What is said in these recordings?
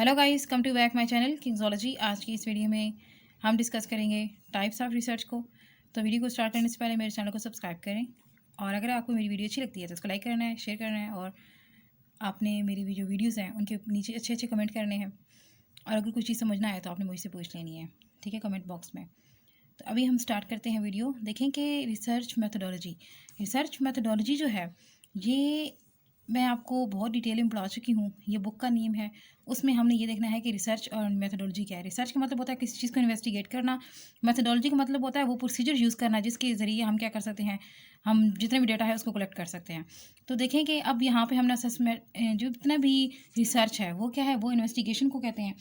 Hello guys, come to back my channel Kingsology. आज की इस वीडियो में हम डिस्कस करेंगे टाइप्स ऑफ रिसर्च को। तो वीडियो को स्टार्ट करने से पहले मेरे चैनल को सब्सक्राइब करें और अगर आपको मेरी वीडियो अच्छी लगती है तो उसको लाइक करना है, शेयर करना है और आपने मेरी जो वीडियोज़ हैं उनके नीचे अच्छे अच्छे कमेंट करने हैं। और अगर कुछ चीज़ समझना है तो आपने मुझसे पूछ लेनी है, ठीक है, कमेंट बॉक्स में। तो अभी हम स्टार्ट करते हैं वीडियो। देखें कि रिसर्च मैथडोलॉजी जो है ये मैं आपको बहुत डिटेल में पढ़ा चुकी हूँ। ये बुक का नेम है। उसमें हमने ये देखना है कि रिसर्च और मेथोडोलॉजी क्या है। रिसर्च का मतलब होता है किसी चीज़ को इन्वेस्टिगेट करना। मेथोडोलॉजी का मतलब होता है वो प्रोसीजर यूज़ करना जिसके ज़रिए हम क्या कर सकते हैं, हम जितने भी डेटा है उसको कलेक्ट कर सकते हैं। तो देखें कि अब यहाँ पे हमने असेसमेंट जो जितना भी रिसर्च है वो क्या है, वो इन्वेस्टिगेशन को कहते हैं।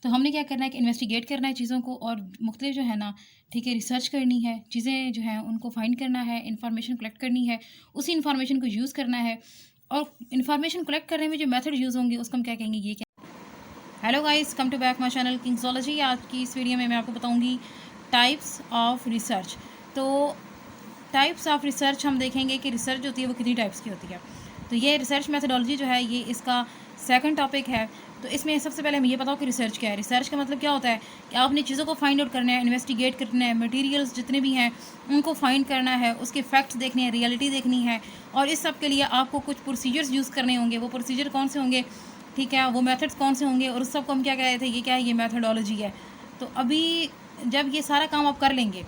तो हमने क्या करना है कि इन्वेस्टिगेट करना है चीज़ों को और मुख्तलिफ जो है ना, ठीक है, रिसर्च करनी है, चीज़ें जो हैं उनको फाइंड करना है, इन्फॉर्मेशन कलेक्ट करनी है, उसी इन्फॉर्मेशन को यूज़ करना है। और इन्फॉर्मेशन कलेक्ट करने में जो मेथड यूज़ होंगे उसको हम क्या कहेंगे, ये क्या। Hello guys, come to back my channel Kingsology. आज की इस वीडियो में मैं आपको बताऊंगी टाइप्स ऑफ रिसर्च। तो टाइप्स ऑफ रिसर्च हम देखेंगे कि रिसर्च जो होती है वो कितनी टाइप्स की होती है। तो ये रिसर्च मेथडोलॉजी जो है ये इसका सेकंड टॉपिक है। तो इसमें सबसे पहले हम ये बताओ कि रिसर्च क्या है। रिसर्च का मतलब क्या होता है कि आपने चीज़ों को फाइंड आउट करना है, इन्वेस्टिगेट करना है, मटेरियल्स जितने भी हैं उनको फाइंड करना है, उसके फैक्ट्स देखने हैं, रियलिटी देखनी है। और इस सब के लिए आपको कुछ प्रोसीजर्स यूज़ करने होंगे। वो प्रोसीजर कौन से होंगे, ठीक है, वो मेथड्स कौन से होंगे और उस सब को हम क्या कह रहे थे, ये क्या है, ये मेथडोलॉजी है। तो अभी जब ये सारा काम आप कर लेंगे,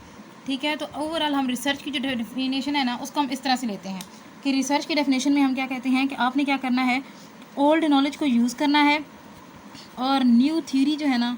ठीक है, तो ओवरऑल हम रिसर्च की जो डेफिनेशन है ना उसको हम इस तरह से लेते हैं कि रिसर्च की डेफिनेशन में हम क्या कहते हैं कि आपने क्या करना है, ओल्ड नॉलेज को यूज़ करना है और न्यू थ्योरी जो है ना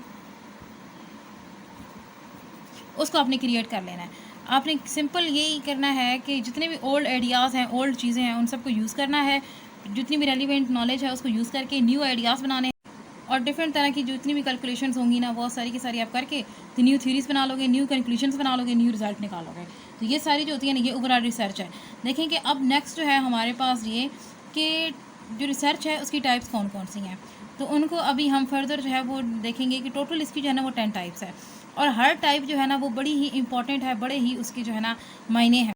उसको आपने क्रिएट कर लेना है। आपने सिंपल यही करना है कि जितने भी ओल्ड आइडियाज़ हैं, ओल्ड चीज़ें हैं, उन सबको यूज़ करना है। जितनी भी रेलिवेंट नॉलेज है उसको यूज़ करके न्यू आइडियाज़ बनाने हैं और डिफरेंट तरह की जितनी भी कैलकुलेशंस होंगी ना वो सारी की सारी आप करके तो न्यू थ्योरीज बना लोगे, न्यू कंक्लूशंस बना लोगे, न्यू रिजल्ट निकालोगे। तो ये सारी जो होती है ना ये ओवरऑल रिसर्च है। देखें कि अब नेक्स्ट जो है हमारे पास ये कि जो रिसर्च है उसकी टाइप्स कौन कौन सी हैं। तो उनको अभी हम फर्दर जो है वो देखेंगे कि टोटल इसकी जो है ना वो 10 टाइप्स है और हर टाइप जो है ना वो बड़ी ही इंपॉर्टेंट है, बड़े ही उसके जो है ना मायने हैं।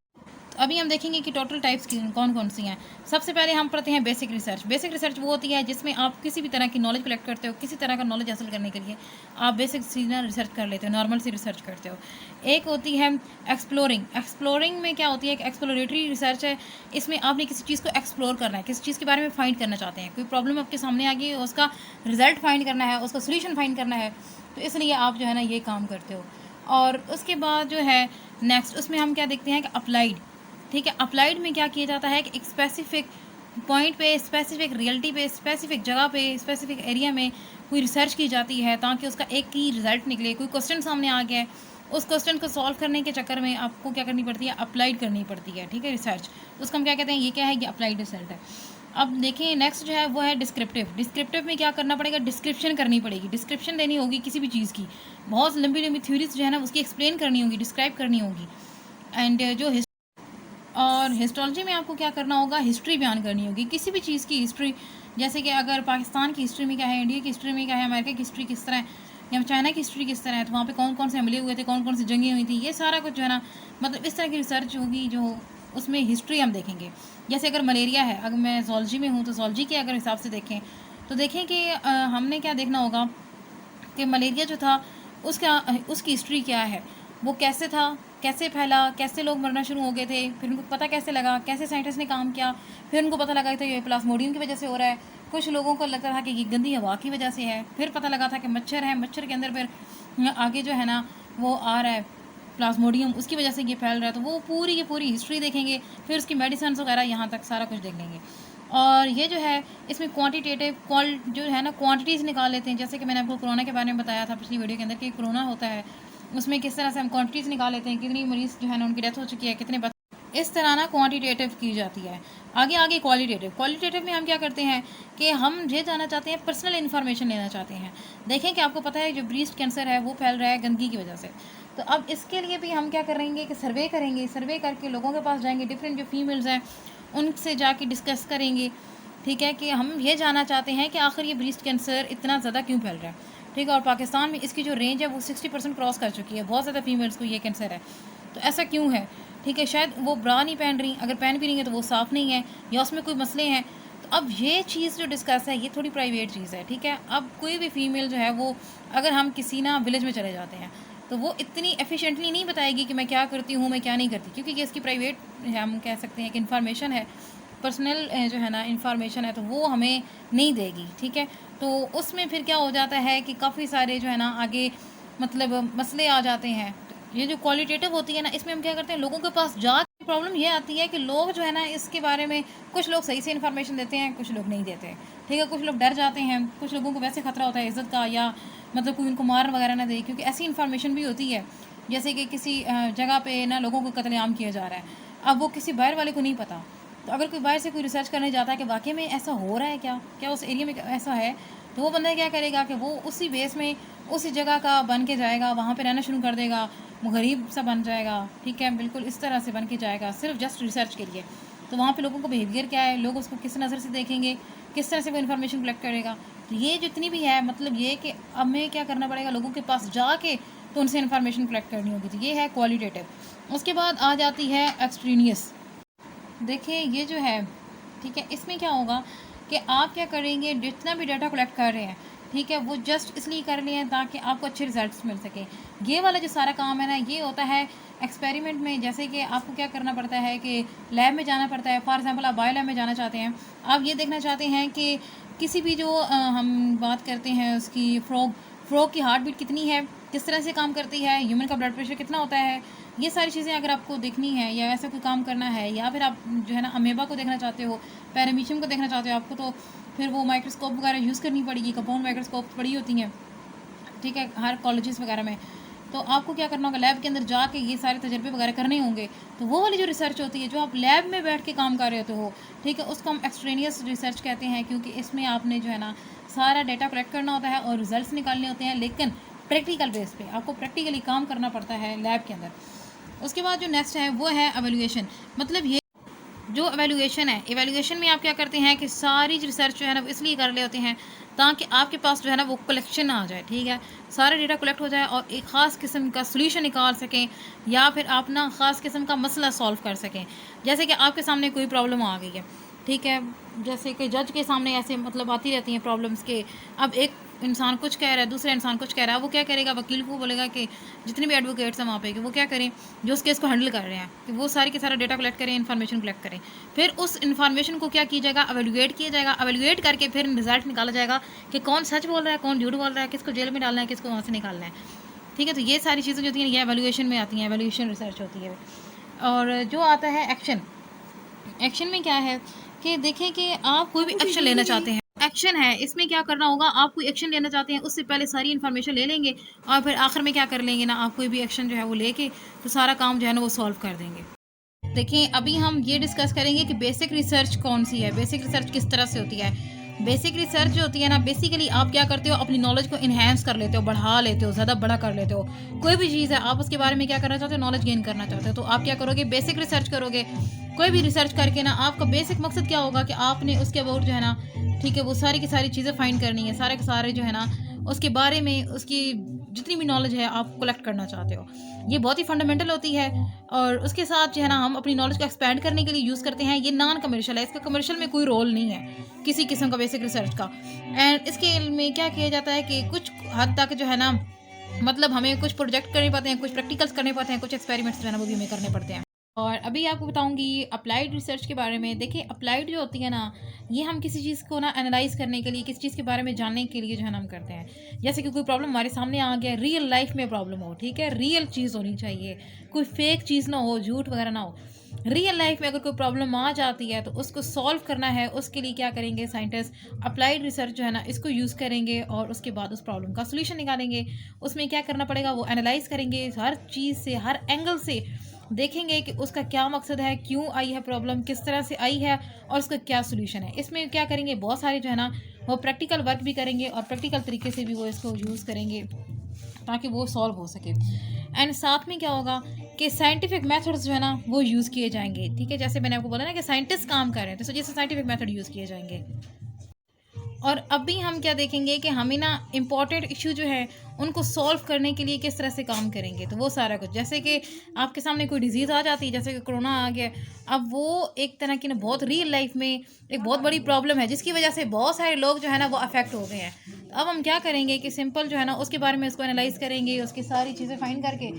अभी हम देखेंगे कि टोटल टाइप्स की कौन कौन सी हैं। सबसे पहले हम पढ़ते हैं बेसिक रिसर्च। बेसिक रिसर्च वो होती है जिसमें आप किसी भी तरह की नॉलेज कलेक्ट करते हो, किसी तरह का नॉलेज हासिल करने के लिए आप बेसिक सीजनल रिसर्च कर लेते हो, नॉर्मल सी रिसर्च करते हो। एक होती है एक्सप्लोरिंग। एक्सप्लोरिंग में क्या होती है कि एक्सप्लोरेटरी रिसर्च है। इसमें आपने किसी चीज़ को एक्सप्लोर करना है, किसी चीज़ के बारे में फाइंड करना चाहते हैं, कोई प्रॉब्लम आपके सामने आ गई, उसका रिजल्ट फाइंड करना है, उसका सोल्यूशन फाइंड करना है, तो इसलिए आप जो है ना ये काम करते हो। और उसके बाद जो है नेक्स्ट उसमें हम क्या देखते हैं कि अप्लाइड, ठीक है। अप्लाइड में क्या किया जाता है कि एक स्पेसिफिक पॉइंट पे, स्पेसिफिक रियलिटी पे, स्पेसिफिक जगह पे, स्पेसिफिक एरिया में कोई रिसर्च की जाती है ताकि उसका एक ही रिजल्ट निकले। कोई क्वेश्चन सामने आ गया है, उस क्वेश्चन को सॉल्व करने के चक्कर में आपको क्या करनी पड़ती है, अप्लाइड करनी पड़ती है, ठीक है, रिसर्च। उसको हम क्या कहते हैं, ये क्या है, ये अप्लाइड रिसर्च है। अब देखिए नेक्स्ट जो है वो है डिस्क्रिप्टिव। डिस्क्रिप्टिव में क्या करना पड़ेगा, डिस्क्रिप्शन करनी पड़ेगी, डिस्क्रिप्शन देनी होगी किसी भी चीज़ की। बहुत लंबी लंबी थ्योरीज जो है ना उसकी एक्सप्लेन करनी होगी, डिस्क्राइब करनी होगी। एंड जो और हिस्टोलॉजी में आपको क्या करना होगा, हिस्ट्री बयान करनी होगी, किसी भी चीज़ की हिस्ट्री। जैसे कि अगर पाकिस्तान की हिस्ट्री में क्या है, इंडिया की हिस्ट्री में क्या है, अमेरिका की हिस्ट्री किस तरह है, या चाइना की हिस्ट्री किस तरह है, तो वहाँ पे कौन कौन से हमले हुए थे, कौन कौन सी जंगें हुई थी, ये सारा कुछ जो है ना, मतलब इस तरह की रिसर्च होगी जो उसमें हिस्ट्री हम देखेंगे। जैसे अगर मलेरिया है, अगर मैं जोलॉजी में हूँ तो जोलॉजी के अगर हिसाब से देखें तो देखें कि हमने क्या देखना होगा कि मलेरिया जो था उसका उसकी हिस्ट्री क्या है, वो कैसे था, कैसे फैला, कैसे लोग मरना शुरू हो गए थे, फिर उनको पता कैसे लगा, कैसे साइंटिस्ट ने काम किया, फिर उनको पता लगा कि ये प्लाज्मोडियम की वजह से हो रहा है। कुछ लोगों को लगता था कि ये गंदी हवा की वजह से है, फिर पता लगा था कि मच्छर है, मच्छर के अंदर फिर आगे जो है ना वो आ रहा है प्लाज्मोडियम, उसकी वजह से ये फैल रहा है। तो वो पूरी की पूरी हिस्ट्री देखेंगे, फिर उसकी मेडिसिन वगैरह यहाँ तक सारा कुछ देख लेंगे। और ये जो है इसमें क्वांटिटेटिव जो है ना क्वांटिटीज़ निकाल लेते हैं। जैसे कि मैंने आपको कोरोना के बारे में बताया था पिछली वीडियो के अंदर कि कोरोना होता है, उसमें किस तरह से हम क्वांटिटीज़ निकाल लेते हैं, कितनी मरीज़ जो है ना उनकी डेथ हो चुकी है, कितने इस तरह ना क्वांटिटेटिव की जाती है। आगे आगे क्वालिटेटिव। क्वालिटेटिव में हम क्या करते हैं कि हम ये जानना चाहते हैं, पर्सनल इन्फॉर्मेशन लेना चाहते हैं। देखें कि आपको पता है जो ब्रेस्ट कैंसर है वो फैल रहा है गंदगी की वजह से। तो अब इसके लिए भी हम क्या करेंगे कि सर्वे करेंगे, सर्वे करके लोगों के पास जाएंगे, डिफरेंट जो फीमेल्स हैं उनसे जाके डिस्कस करेंगे, ठीक है, कि हम ये जानना चाहते हैं कि आखिर ये ब्रेस्ट कैंसर इतना ज़्यादा क्यों फैल रहा है, ठीक है। और पाकिस्तान में इसकी जो रेंज है वो 60% क्रॉस कर चुकी है, बहुत ज़्यादा फीमेल्स को ये कैंसर है। तो ऐसा क्यों है, ठीक है, शायद वो ब्रा नहीं पहन रही, अगर पहन भी रही है तो वो साफ़ नहीं है या उसमें कोई मसले हैं। तो अब ये चीज़ जो डिस्कस है ये थोड़ी प्राइवेट चीज़ है, ठीक है। अब कोई भी फीमेल जो है वो, अगर हम किसी ना विलेज में चले जाते हैं तो वो इतनी एफिशिएंटली नहीं बताएगी कि मैं क्या करती हूँ, मैं क्या नहीं करती, क्योंकि ये इसकी प्राइवेट, हम कह सकते हैं कि इन्फॉर्मेशन है, पर्सनल जो है ना इन्फॉर्मेशन है, तो वो हमें नहीं देगी, ठीक है। तो उसमें फिर क्या हो जाता है कि काफ़ी सारे जो है ना आगे मतलब मसले आ जाते हैं। तो ये जो क्वालिटेटिव होती है ना, इसमें हम क्या करते हैं, लोगों के पास जा प्रॉब्लम ये आती है कि लोग जो है ना इसके बारे में, कुछ लोग सही से इन्फॉर्मेशन देते हैं, कुछ लोग नहीं देते, ठीक है। कुछ लोग डर जाते हैं, कुछ लोगों को वैसे खतरा होता है इज़्ज़त का, या मतलब कोई उनको मार वगैरह ना दे, क्योंकि ऐसी इन्फॉर्मेशन भी होती है जैसे कि किसी जगह पे ना लोगों को कत्लेआम किया जा रहा है, अब वो किसी बाहर वाले को नहीं पता। तो अगर कोई बाहर से कोई रिसर्च करने जाता है कि वाकई में ऐसा हो रहा है, क्या क्या उस एरिया में ऐसा है, तो वो बंदा क्या करेगा कि वो उसी बेस में उसी जगह का बन के जाएगा, वहाँ पे रहना शुरू कर देगा, वो गरीब सा बन जाएगा, ठीक है, बिल्कुल इस तरह से बन के जाएगा सिर्फ जस्ट रिसर्च के लिए। तो वहाँ पे लोगों का बिहेवियर क्या है, लोग उसको किस नज़र से देखेंगे, किस तरह से वो इन्फॉर्मेशन कलेक्ट करेगा। तो ये जितनी भी है, मतलब ये कि हमें क्या करना पड़ेगा, लोगों के पास जाके तो उनसे इन्फॉर्मेशन कलेक्ट करनी होगी। तो ये है क्वालिटेटिव। उसके बाद आ जाती है एक्सट्रेनियस। देखिए ये जो है, ठीक है, इसमें क्या होगा कि आप क्या करेंगे, जितना भी डाटा कलेक्ट कर रहे हैं, ठीक है, वो जस्ट इसलिए कर लिए हैं ताकि आपको अच्छे रिजल्ट्स मिल सकें। ये वाला जो सारा काम है ना, ये होता है एक्सपेरिमेंट में। जैसे कि आपको क्या करना पड़ता है कि लैब में जाना पड़ता है। फॉर एग्जांपल आप बायो लैब में जाना चाहते हैं, आप ये देखना चाहते हैं कि किसी भी जो हम बात करते हैं उसकी फ्रॉग की हार्ट बीट कितनी है, किस तरह से काम करती है, ह्यूमन का ब्लड प्रेशर कितना होता है, ये सारी चीज़ें अगर आपको देखनी है या ऐसा कोई काम करना है, या फिर आप जो है ना अमेबा को देखना चाहते हो, पैरामीशियम को देखना चाहते हो आपको, तो फिर वो माइक्रोस्कोप वगैरह यूज़ करनी पड़ेगी। कंपाउंड माइक्रोस्कोप पड़ी होती हैं, ठीक है, हर कॉलेजेस वगैरह में। तो आपको क्या करना होगा, लैब के अंदर जाके ये सारे तजर्बे वगैरह करने होंगे। तो वो वाली जो रिसर्च होती है जो आप लैब में बैठ के काम कर रहे होते हो, ठीक है, उसको हम एक्सट्रेनियस रिसर्च कहते हैं, क्योंकि इसमें आपने जो है ना सारा डाटा कलेक्ट करना होता है और रिजल्ट्स निकालने होते हैं, लेकिन प्रैक्टिकल बेस पे आपको प्रैक्टिकली काम करना पड़ता है लैब के अंदर। उसके बाद जो नेक्स्ट है वो है एवेल्यूएशन। मतलब ये जो एवेल्यूएशन है, एवेल्यूएशन में आप क्या करते हैं कि सारी रिसर्च जो है ना वो इसलिए कर रहे होते हैं ताकि आपके पास जो है ना वो कलेक्शन आ जाए, ठीक है, सारा डेटा कलेक्ट हो जाए और एक ख़ास किस्म का सोल्यूशन निकाल सकें, या फिर आप ना ख़ास किस्म का मसला सॉल्व कर सकें। जैसे कि आपके सामने कोई प्रॉब्लम आ गई है, ठीक है, जैसे कि जज के सामने ऐसे मतलब आती रहती हैं प्रॉब्लम्स के। अब एक इंसान कुछ कह रहा है, दूसरा इंसान कुछ कह रहा है, वो क्या करेगा, वकील को बोलेगा कि जितने भी एडवोकेट्स हैं वहाँ पे कि वो क्या करें, जो उस केस को हैंडल कर रहे हैं, कि वो सारी के सारा डेटा कलेक्ट करें, इन्फॉर्मेशन कलेक्ट करें। फिर उस इन्फॉर्मेशन को क्या किया जाएगा, एवेल्यूएट किया जाएगा। एवेल्यूएट करके फिर रिजल्ट निकाला जाएगा कि कौन सच बोल रहा है, कौन झूठ बोल रहा है, किसको जेल में डालना है, किसको वहाँ से निकालना है, ठीक है। तो ये सारी चीज़ें जो होती हैं ये एवेल्यूएशन में आती हैं, एवेल्यूएशन रिसर्च होती है। और जो आता है एक्शन, एक्शन में क्या है कि देखें कि आप कोई भी एक्शन लेना चाहते हैं, एक्शन है, इसमें क्या करना होगा, आप कोई एक्शन लेना चाहते हैं उससे पहले सारी इन्फॉर्मेशन ले लेंगे और फिर आखिर में क्या कर लेंगे ना, आप कोई भी एक्शन जो है वो लेके तो सारा काम जो है ना वो सॉल्व कर देंगे। देखिए अभी हम ये डिस्कस करेंगे कि बेसिक रिसर्च कौन सी है, बेसिक रिसर्च किस तरह से होती है। बेसिक रिसर्च जो होती है ना, बेसिकली आप क्या करते हो, अपनी नॉलेज को इन्हेंस कर लेते हो, बढ़ा लेते हो, ज़्यादा बड़ा कर लेते हो। कोई भी चीज़ है आप उसके बारे में क्या करना चाहते हो, नॉलेज गेन करना चाहते हो, तो आप क्या करोगे, बेसिक रिसर्च करोगे। कोई भी रिसर्च करके ना आपका बेसिक मकसद क्या होगा कि आपने उसके अबाउट जो है ना, ठीक है, वो सारी की सारी चीज़ें फाइंड करनी है, सारे के सारे जो है ना उसके बारे में, उसकी जितनी भी नॉलेज है आप कलेक्ट करना चाहते हो। ये बहुत ही फंडामेंटल होती है और उसके साथ जो है ना हम अपनी नॉलेज को एक्सपेंड करने के लिए यूज़ करते हैं। ये नॉन कमर्शियल है, इसका कमर्शियल में कोई रोल नहीं है किसी किस्म का बेसिक रिसर्च का। एंड इसके में क्या किया जाता है कि कुछ हद तक जो है ना, मतलब हमें कुछ प्रोजेक्ट करने पड़ते हैं, कुछ प्रैक्टिकल्स करने पड़ते हैं, कुछ एक्सपेरिमेंट्स जो है ना वो भी हमें करने पड़ते हैं। और अभी आपको बताऊंगी अप्लाइड रिसर्च के बारे में। देखिए अप्लाइड जो होती है ना, ये हम किसी चीज़ को ना एनालाइज करने के लिए, किसी चीज़ के बारे में जानने के लिए जो है ना हम करते हैं। जैसे कि कोई प्रॉब्लम हमारे सामने आ गया, रियल लाइफ में प्रॉब्लम हो, ठीक है, रियल चीज़ होनी चाहिए, कोई फेक चीज़ ना हो, झूठ वगैरह ना हो। रियल लाइफ में अगर कोई प्रॉब्लम आ जाती है तो उसको सॉल्व करना है, उसके लिए क्या करेंगे साइंटिस्ट, अप्लाइड रिसर्च जो है ना इसको यूज़ करेंगे और उसके बाद उस प्रॉब्लम का सोल्यूशन निकालेंगे। उसमें क्या करना पड़ेगा, वो एनालाइज करेंगे हर चीज़ से, हर एंगल से देखेंगे कि उसका क्या मकसद है, क्यों आई है प्रॉब्लम, किस तरह से आई है और उसका क्या सोल्यूशन है। इसमें क्या करेंगे, बहुत सारे जो है ना वो प्रैक्टिकल वर्क भी करेंगे और प्रैक्टिकल तरीके से भी वो इसको यूज़ करेंगे ताकि वो सॉल्व हो सके। एंड साथ में क्या होगा कि साइंटिफिक मेथड्स जो है ना वो यूज़ किए जाएंगे, ठीक है। जैसे मैंने आपको बोला ना कि साइंटिस्ट काम कर रहे हैं तो जैसे साइंटिफिक मेथड यूज़ किए जाएंगे। और अभी हम क्या देखेंगे कि हमें ना इम्पॉर्टेंट इशू जो है उनको सॉल्व करने के लिए किस तरह से काम करेंगे। तो वो सारा कुछ, जैसे कि आपके सामने कोई डिजीज़ आ जाती है, जैसे कि कोरोना आ गया, अब वो एक तरह की ना बहुत रियल लाइफ में एक बहुत बड़ी प्रॉब्लम है, जिसकी वजह से बहुत सारे लोग जो है ना वो अफेक्ट हो गए हैं। तो अब हम क्या करेंगे कि सिंपल जो है ना उसके बारे में उसको एनालाइज करेंगे, उसकी सारी चीज़ें फाइंड करके,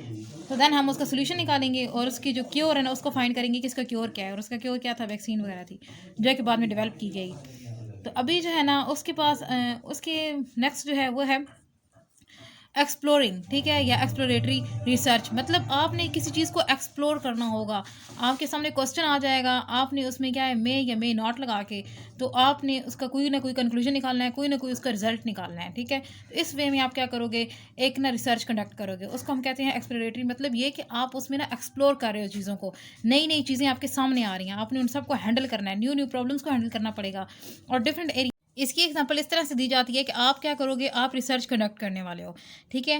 तो देन हम उसका सोल्यूशन निकालेंगे और उसकी जो क्योर है ना उसको फाइंड करेंगे कि इसका क्योर क्या है। और उसका क्योर क्या था? वैक्सीन वगैरह थी, जो कि बाद में डेवलप की गई। तो अभी जो है ना उसके पास उसके नेक्स्ट जो है वो है एक्सप्लोरिंग, ठीक है, या एक्सप्लोरेटरी रिसर्च। मतलब आपने किसी चीज़ को एक्सप्लोर करना होगा, आपके सामने क्वेश्चन आ जाएगा, आपने उसमें क्या है मे या मे नॉट लगा के, तो आपने उसका कोई ना कोई कंक्लूजन निकालना है, कोई ना कोई उसका रिजल्ट निकालना है, ठीक है। तो इस वे में आप क्या करोगे, एक ना रिसर्च कंडक्ट करोगे, उसको हम कहते हैं एक्सप्लोरेटरी। मतलब ये कि आप उसमें ना एक्सप्लोर कर रहे हो चीज़ों को, नई नई चीज़ें आपके सामने आ रही हैं, आपने उन सबको हैंडल करना है, न्यू न्यू प्रॉब्लम्स को हैंडल करना पड़ेगा और डिफरेंट एरिया। इसकी एग्जांपल इस तरह से दी जाती है कि आप क्या करोगे, आप रिसर्च कंडक्ट करने वाले हो, ठीक है।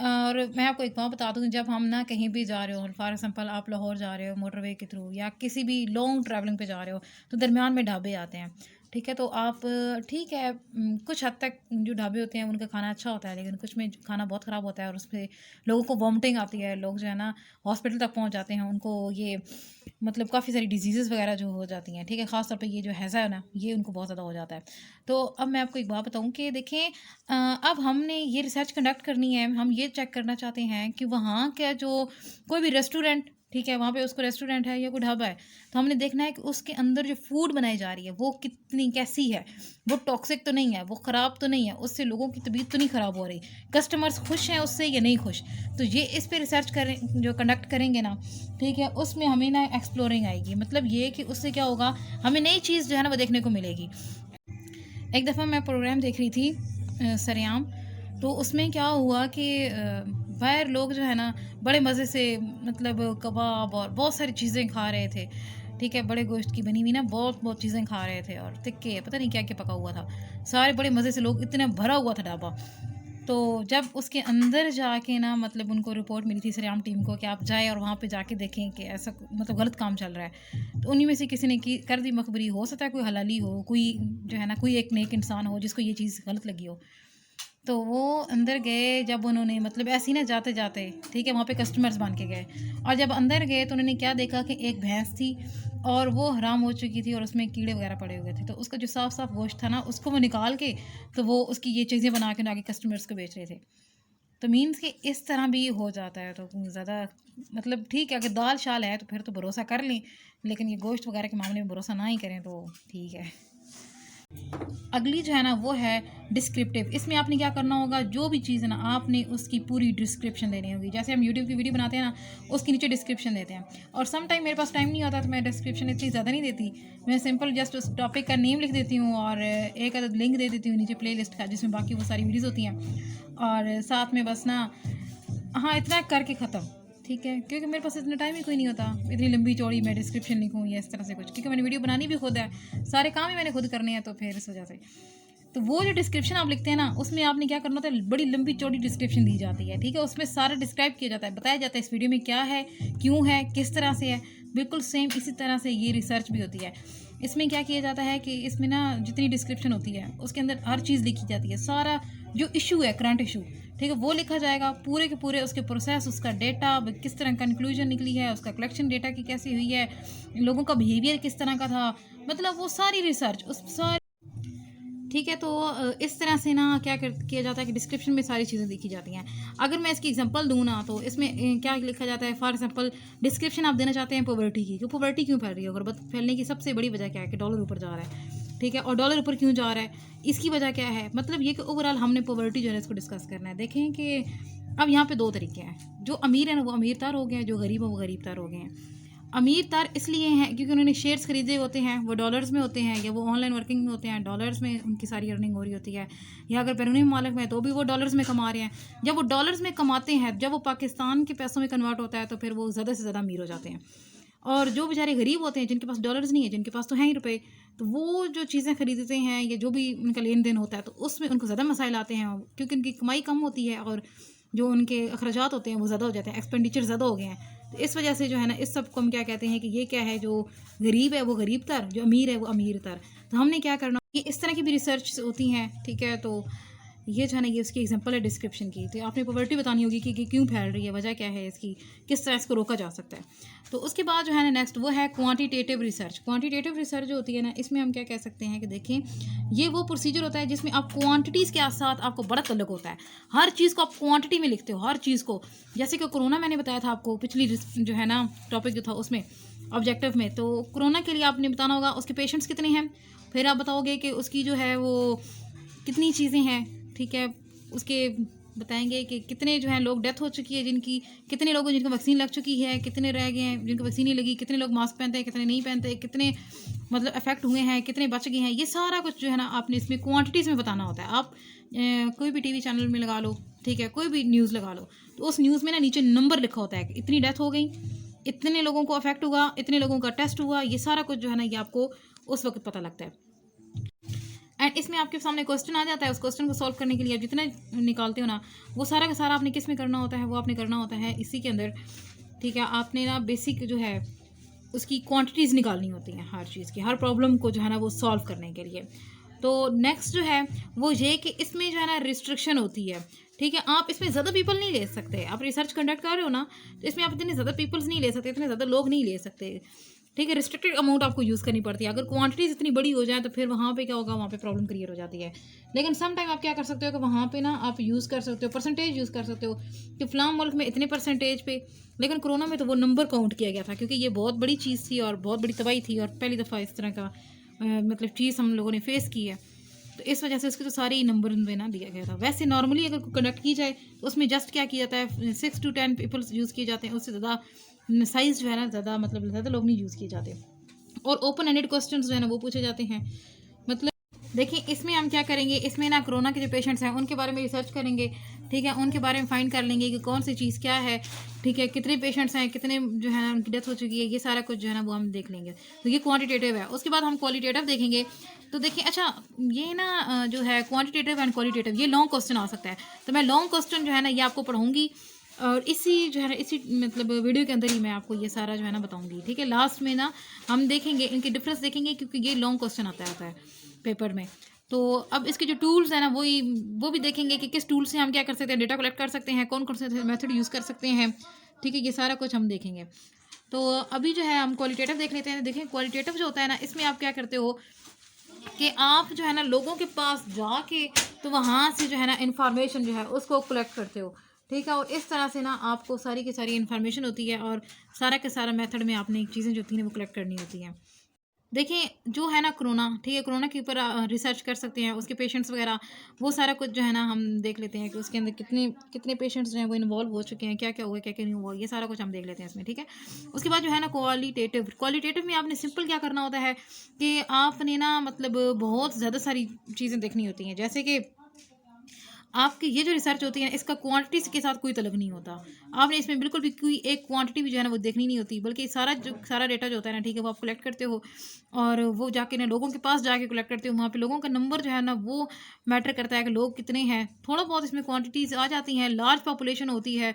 और मैं आपको एक बात बता दूँ, जब हम ना कहीं भी जा रहे हो, फॉर एग्जांपल आप लाहौर जा रहे हो मोटरवे के थ्रू या किसी भी लॉन्ग ट्रैवलिंग पे जा रहे हो, तो दरमियान में ढाबे आते हैं, ठीक है। तो आप ठीक है, कुछ हद तक जो ढाबे होते हैं उनका खाना अच्छा होता है, लेकिन कुछ में खाना बहुत ख़राब होता है और उसपे लोगों को वॉमिटिंग आती है, लोग जो है ना हॉस्पिटल तक पहुँच जाते हैं, उनको ये मतलब काफ़ी सारी डिजीज़ वगैरह जो हो जाती हैं, ठीक है। ख़ास तौर पे ये जो हैज़ा है ना, ये उनको बहुत ज़्यादा हो जाता है। तो अब मैं आपको एक बात बताऊँ कि देखें, अब हमने ये रिसर्च कंडक्ट करनी है, हम ये चेक करना चाहते हैं कि वहाँ का जो कोई भी रेस्टोरेंट, ठीक है, वहाँ पे उसको रेस्टोरेंट है या कोई ढाबा है, तो हमने देखना है कि उसके अंदर जो फूड बनाई जा रही है वो कितनी कैसी है, वो टॉक्सिक तो नहीं है, वो ख़राब तो नहीं है, उससे लोगों की तबीयत तो नहीं ख़राब हो रही, कस्टमर्स खुश हैं उससे या नहीं खुश। तो ये इस पे रिसर्च करें जो कंडक्ट करेंगे ना, ठीक है, उसमें हमें ना एक्सप्लोरिंग आएगी। मतलब ये कि उससे क्या होगा, हमें नई चीज़ जो है ना वो देखने को मिलेगी। एक दफ़ा मैं प्रोग्राम देख रही थी सरेआम, तो उसमें क्या हुआ कि बाहर लोग जो है ना बड़े मज़े से मतलब कबाब और बहुत सारी चीज़ें खा रहे थे, ठीक है, बड़े गोश्त की बनी हुई ना बहुत बहुत चीज़ें खा रहे थे और तिक्के पता नहीं क्या क्या पका हुआ था, सारे बड़े मज़े से लोग, इतना भरा हुआ था ढाबा। तो जब उसके अंदर जाके ना मतलब उनको रिपोर्ट मिली थी सरेआम टीम को कि आप जाएँ और वहाँ पे जाके देखें कि ऐसा मतलब गलत काम चल रहा है। तो उन्हीं में से किसी ने की कर दी मखबरी, हो सकता है कोई हलाली हो, कोई जो है ना कोई एक नेक इंसान हो जिसको ये चीज़ गलत लगी हो। तो वो अंदर गए, जब उन्होंने मतलब ऐसे ही ना जाते-जाते, ठीक है, वहाँ पे कस्टमर्स बन के गए और जब अंदर गए तो उन्होंने क्या देखा कि एक भैंस थी और वो हराम हो चुकी थी और उसमें कीड़े वगैरह पड़े हुए थे। तो उसका जो साफ-साफ गोश्त था ना उसको वो निकाल के, तो वो उसकी ये चीज़ें बना के आगे कस्टमर्स को बेच रहे थे। तो मीन्स कि इस तरह भी हो जाता है। तो ज़्यादा मतलब ठीक है, अगर दाल-शाल है तो फिर तो भरोसा कर लें, लेकिन ये गोश्त वगैरह के मामले में भरोसा ना ही करें तो ठीक है। अगली जो है ना वो है डिस्क्रिप्टिव। इसमें आपने क्या करना होगा, जो भी चीज़ है ना आपने उसकी पूरी डिस्क्रिप्शन देनी होगी। जैसे हम यूट्यूब की वीडियो बनाते हैं ना, उसके नीचे डिस्क्रिप्शन देते हैं, और सम टाइम मेरे पास टाइम नहीं होता तो मैं डिस्क्रिप्शन इतनी ज़्यादा नहीं देती। मैं सिंपल जस्ट उस टॉपिक का नेम लिख देती हूँ और एक अदद लिंक दे देती हूँ नीचे प्ले लिस्ट का, जिसमें बाकी वो सारी वीडियोज़ होती हैं, और साथ में बस ना हाँ इतना करके ख़त्म, ठीक है, क्योंकि मेरे पास इतना टाइम ही कोई नहीं होता इतनी लंबी चौड़ी मैं डिस्क्रिप्शन लिखूँ या इस तरह से कुछ, क्योंकि मैंने वीडियो बनानी भी खुद है, सारे काम ही मैंने खुद करने हैं, तो फिर इस वजह से। तो वो जो डिस्क्रिप्शन आप लिखते हैं ना, उसमें आपने क्या करना होता है, बड़ी लंबी चौड़ी डिस्क्रिप्शन दी जाती है, ठीक है, उसमें सारा डिस्क्राइब किया जाता है, बताया जाता है इस वीडियो में क्या है, क्यों है, किस तरह से है। बिल्कुल सेम इसी तरह से ये रिसर्च भी होती है। इसमें क्या किया जाता है कि इसमें ना जितनी डिस्क्रिप्शन होती है उसके अंदर हर चीज़ लिखी जाती है, सारा जो इशू है करंट इशू, ठीक है, वो लिखा जाएगा, पूरे के पूरे उसके प्रोसेस, उसका डेटा किस तरह कंक्लूजन निकली है, उसका कलेक्शन डेटा की कैसी हुई है, लोगों का बिहेवियर किस तरह का था, मतलब वो सारी रिसर्च उस सारी, ठीक है। तो इस तरह से ना क्या किया जाता है कि डिस्क्रिप्शन में सारी चीज़ें लिखी जाती हैं। अगर मैं इसकी एग्जांपल दूँ ना, तो इसमें क्या लिखा जाता है, फॉर एग्जांपल डिस्क्रिप्शन आप देना चाहते हैं पॉवर्टी की, कि पॉवर्टी क्यों फैल रही है, गुर्बत फैलने की सबसे बड़ी वजह क्या है कि डॉलर ऊपर जा रहा है, ठीक है, और डॉलर ऊपर क्यों जा रहा है, इसकी वजह क्या है। मतलब ये कि ओवरऑल हमने पॉवर्टी जो है इसको डिस्कस करना है। देखें कि अब यहाँ पे दो तरीके हैं, जो अमीर है ना वो अमीर तर हो गए हैं, जो गरीब है वो गरीब तर हो गए हैं। अमीर तर इसलिए हैं क्योंकि उन्होंने शेयर्स खरीदे होते हैं, वो डॉलर्स में होते हैं, या वो ऑनलाइन वर्किंग में होते हैं, डॉलर्स में उनकी सारी अर्निंग हो रही होती है, या अगर बैरूनी मालिक में तो भी वो डॉलर्स में कमा रहे हैं। जब वो डॉलर्स में कमाते हैं, जब वो पाकिस्तान के पैसों में कन्वर्ट होता है, तो फिर वो ज़्यादा से ज़्यादा अमीर हो जाते हैं। और जो बेचारे गरीब होते हैं, जिनके पास डॉलर्स नहीं है, जिनके पास तो हैं ही रुपए, तो वो जो चीज़ें खरीदते हैं या जो भी उनका लेन देन होता है, तो उसमें उनको ज़्यादा मसाइल आते हैं, क्योंकि उनकी कमाई कम होती है और जो उनके अखराजात होते हैं वो ज़्यादा हो जाते हैं, एक्सपेंडिचर ज़्यादा हो गए हैं। तो इस वजह से जो है ना, इस सब को हम क्या कहते हैं कि ये क्या है, जो गरीब है वो गरीब तर, जो अमीर है वो अमीर तर। तो हमने क्या करना ये इस तरह की भी रिसर्च होती हैं, ठीक है। तो ये जो है ना, ये उसकी एग्जांपल है डिस्क्रिप्शन की। तो आपने पॉवर्टी बतानी होगी कि क्यों फैल रही है, वजह क्या है इसकी, किस तरह इसको रोका जा सकता है। तो उसके बाद जो है ना नेक्स्ट वो है क्वांटिटेटिव रिसर्च। क्वांटिटेटिव रिसर्च जो होती है ना, इसमें हम क्या कह सकते हैं कि देखें, ये वो प्रोसीजर होता है जिसमें आप क्वांटिटीज़ के साथ आपको बड़ा तल्लुक होता है। हर चीज़ को आप क्वांटिटी में लिखते हो, हर चीज़ को। जैसे कि कोरोना मैंने बताया था आपको पिछली जो है ना टॉपिक जो था उसमें ऑब्जेक्टिव में, तो कोरोना के लिए आपने बताना होगा उसके पेशेंट्स कितने हैं, फिर आप बताओगे कि उसकी जो है वो कितनी चीज़ें हैं, ठीक है। उसके बताएंगे कि कितने जो हैं लोग डेथ हो चुकी है जिनकी, कितने लोगों जिनको वैक्सीन लग चुकी है, कितने रह गए हैं जिनको वैक्सीन नहीं लगी, कितने लोग मास्क पहनते हैं, कितने नहीं पहनते, कितने मतलब अफेक्ट हुए हैं, कितने बच गए हैं। ये सारा कुछ जो है ना आपने इसमें क्वांटिटीज़ में बताना होता है। आप कोई भी टीवी चैनल में लगा लो, ठीक है, कोई भी न्यूज़ लगा लो, तो उस न्यूज़ में ना नीचे नंबर लिखा होता है कि इतनी डेथ हो गई, इतने लोगों को अफेक्ट हुआ, इतने लोगों का टेस्ट हुआ। ये सारा कुछ जो है ना ये आपको उस वक्त पता लगता है। एंड इसमें आपके सामने क्वेश्चन आ जाता है, उस क्वेश्चन को सॉल्व करने के लिए आप जितना निकालते हो ना, वो सारा का सारा आपने किस में करना होता है, वो आपने करना होता है इसी के अंदर, ठीक है। आपने ना बेसिक जो है उसकी क्वांटिटीज़ निकालनी होती हैं हर चीज़ की, हर प्रॉब्लम को जो है ना वो सॉल्व करने के लिए। तो नेक्स्ट जो है वो ये कि इसमें जो है ना रिस्ट्रिक्शन होती है, ठीक है। आप इसमें ज़्यादा पीपल नहीं ले सकते। आप रिसर्च कंडक्ट कर रहे हो ना, तो इसमें आप इतने ज़्यादा पीपल्स नहीं ले सकते, इतने ज़्यादा लोग नहीं ले सकते, ठीक है। रिस्ट्रिक्टेड अमाउंट आपको यूज़ करनी पड़ती है। अगर क्वांटिटीज़ इतनी बड़ी हो जाए तो फिर वहाँ पे क्या होगा, वहाँ पे प्रॉब्लम क्रिएट हो जाती है। लेकिन सम टाइम आप क्या कर सकते हो कि वहाँ पे ना आप यूज़ कर सकते हो, परसेंटेज यूज़ कर सकते हो कि फ़लाँ मुल्क में इतने परसेंटेज पे। लेकिन कोरोना में तो वो नंबर काउंट किया गया था, क्योंकि ये बहुत बड़ी चीज़ थी और बहुत बड़ी तबाही थी, और पहली दफ़ा इस तरह का मतलब चीज़ हम लोगों ने फेस की है। तो इस वजह से उसके तो सारे ही नंबर में ना दिया गया था। वैसे नॉर्मली अगर कंडक्ट की जाए तो उसमें जस्ट क्या किया जाता है, 6 to 10 पीपल्स यूज़ किए जाते हैं, उससे ज़्यादा साइज़ जो है ना ज़्यादा मतलब ज़्यादा लोग नहीं यूज़ किए जाते। और ओपन एंडेड क्वेश्चंस जो है ना वो पूछे जाते हैं। मतलब देखिए इसमें हम क्या करेंगे, इसमें ना कोरोना के जो पेशेंट्स हैं उनके बारे में रिसर्च करेंगे, ठीक है। उनके बारे में फाइंड कर लेंगे कि कौन सी चीज़ क्या है, ठीक है, कितने पेशेंट्स हैं, कितने जो है ना उनकी डेथ हो चुकी है, ये सारा कुछ जो है ना वो हम देख लेंगे। तो ये क्वांटिटेटिव है। उसके बाद हम क्वालिटेटिव देखेंगे। तो देखिए अच्छा, ये ना जो है क्वांटिटेटिव एंड क्वालिटेटिव, ये लॉन्ग क्वेश्चन आ सकता है। तो मैं लॉन्ग क्वेश्चन जो है ना ये आपको पढ़ाऊँगी, और इसी जो है ना इसी मतलब वीडियो के अंदर ही मैं आपको ये सारा जो है ना बताऊँगी, ठीक है। लास्ट में ना हम देखेंगे इनके डिफरेंस देखेंगे, क्योंकि ये लॉन्ग क्वेश्चन आता है पेपर में। तो अब इसके जो टूल्स हैं ना वो भी देखेंगे कि किस टूल से हम क्या कर सकते हैं, डेटा कलेक्ट कर सकते हैं, कौन कौन से मेथड यूज़ कर सकते हैं, ठीक है। ये सारा कुछ हम देखेंगे। तो अभी जो है हम क्वालिटेटिव देख लेते हैं। देखें क्वालिटेटिव जो होता है ना, इसमें आप क्या करते हो कि आप जो है ना लोगों के पास जाके तो वहाँ से जो है ना इन्फॉर्मेशन जो है उसको कलेक्ट करते हो, ठीक है। और इस तरह से ना आपको सारी की सारी इन्फॉर्मेशन होती है, और सारा के सारा मेथड में आपने चीज़ें जो होती हैं वो कलेक्ट करनी होती हैं। देखिए जो है ना कोरोना, ठीक है, कोरोना के ऊपर रिसर्च कर सकते हैं, उसके पेशेंट्स वगैरह वो सारा कुछ जो है ना हम देख लेते हैं कि उसके अंदर कितने कितने पेशेंट्स जो हैं वो इन्वॉल्व हो चुके हैं, क्या क्या हुआ, क्या क्या नहीं हुआ, ये सारा कुछ हम देख लेते हैं इसमें, ठीक है। उसके बाद जो है ना क्वालिटेटिव, क्वालिटेटिव में आपने सिंपल क्या करना होता है कि आपने ना मतलब बहुत ज़्यादा सारी चीज़ें देखनी होती हैं। जैसे कि आपकी ये जो रिसर्च होती है ना, इसका क्वांटिटी के साथ कोई तलब नहीं होता। आपने इसमें बिल्कुल भी कोई एक क्वांटिटी भी जो है ना वो देखनी नहीं होती, बल्कि सारा डेटा जो होता है ना, ठीक है, वो आप कलेक्ट करते हो, और वो जाके ना लोगों के पास जाके कलेक्ट करते हो। वहाँ पे लोगों का नंबर जो है ना वो मैटर करता है कि लोग कितने हैं। थोड़ा बहुत इसमें क्वांटिटीज़ आ जाती हैं, लार्ज पॉपुलेशन होती है,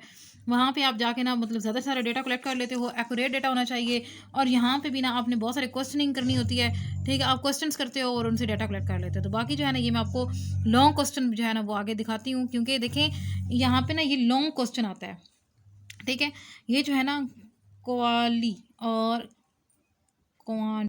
वहाँ पे आप जाके ना मतलब ज़्यादा सारा डेटा कलेक्ट कर लेते हो। एक्यूरेट डेटा होना चाहिए, और यहाँ पे भी ना आपने बहुत सारे क्वेश्चनिंग करनी होती है, ठीक है। आप क्वेश्चंस करते हो और उनसे डेटा कलेक्ट कर लेते हो। तो बाकी जो है ना ये मैं आपको लॉन्ग क्वेश्चन जो है ना वो आगे दिखाती हूँ, क्योंकि देखें यहाँ पे ना ये लॉन्ग क्वेश्चन आता है, ठीक है। ये जो है ना क्वाली और क्वां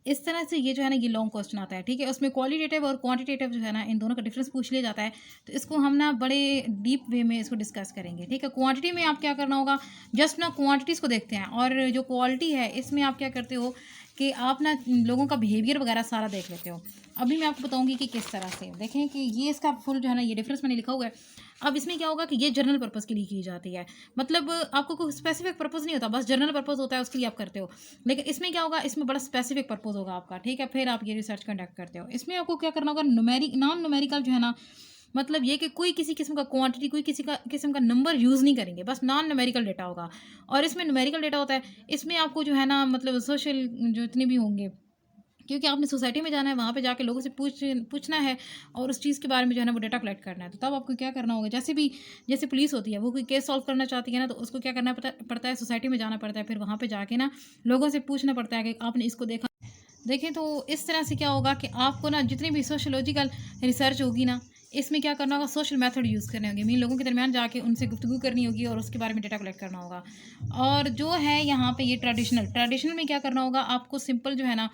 इस तरह से ये जो है ना ये लॉन्ग क्वेश्चन आता है, ठीक है। उसमें क्वालिटेटिव और क्वांटिटेटिव जो है ना इन दोनों का डिफरेंस पूछ लिया जाता है। तो इसको हम ना बड़े डीप वे में इसको डिस्कस करेंगे, ठीक है। क्वांटिटी में आप क्या करना होगा, जस्ट ना क्वांटिटीज़ को देखते हैं, और जो क्वालिटी है इसमें आप क्या करते हो कि आप ना लोगों का बिहेवियर वगैरह सारा देख लेते हो। अभी मैं आपको बताऊंगी कि किस तरह से देखें कि ये इसका फुल जो है ना ये डिफरेंस मैंने लिखा हुआ है। अब इसमें क्या होगा कि ये जनरल पर्पज़ के लिए की जाती है, मतलब आपको कोई स्पेसिफिक पर्पज़ नहीं होता, बस जनरल पर्पज़ होता है, उसके लिए आप करते हो। लेकिन इसमें क्या होगा, इसमें बड़ा स्पेसिफिक पर्पज़ होगा आपका, ठीक है। फिर आप ये रिसर्च कंडक्ट करते हो। इसमें आपको क्या करना होगा, नॉन न्यूमेरिकल जो है ना, मतलब ये कि कोई किसी किस्म का क्वांटिटी, कोई किसी का किस्म का नंबर यूज़ नहीं करेंगे, बस नॉन न्यूमेरिकल डेटा होगा। और इसमें न्यूमेरिकल डेटा होता है, इसमें आपको जो है ना मतलब सोशल जो इतने भी होंगे, क्योंकि आपने सोसाइटी में जाना है, वहाँ पे जाके लोगों से पूछना है, और उस चीज़ के बारे में जो है ना वो डाटा कलेक्ट करना है। तो तब आपको क्या करना होगा, जैसे पुलिस होती है, वो कोई केस सॉल्व करना चाहती है ना, तो उसको क्या करना पड़ता है, सोसाइटी में जाना पड़ता है, फिर वहाँ पे जाके ना लोगों से पूछना पड़ता है कि आपने इसको देखा, देखें तो इस तरह से क्या होगा कि आपको ना जितनी भी सोशियोलॉजिकल रिसर्च होगी ना, इसमें क्या करना होगा, सोशल मेथड यूज़ करने होंगे। मीन लोगों के दरमियान जाके उनसे गुफ्तगू करनी होगी और उसके बारे में डेटा कलेक्ट करना होगा। और जो है यहाँ पे ये ट्रेडिशनल में क्या करना होगा, आपको सिंपल जो है ना,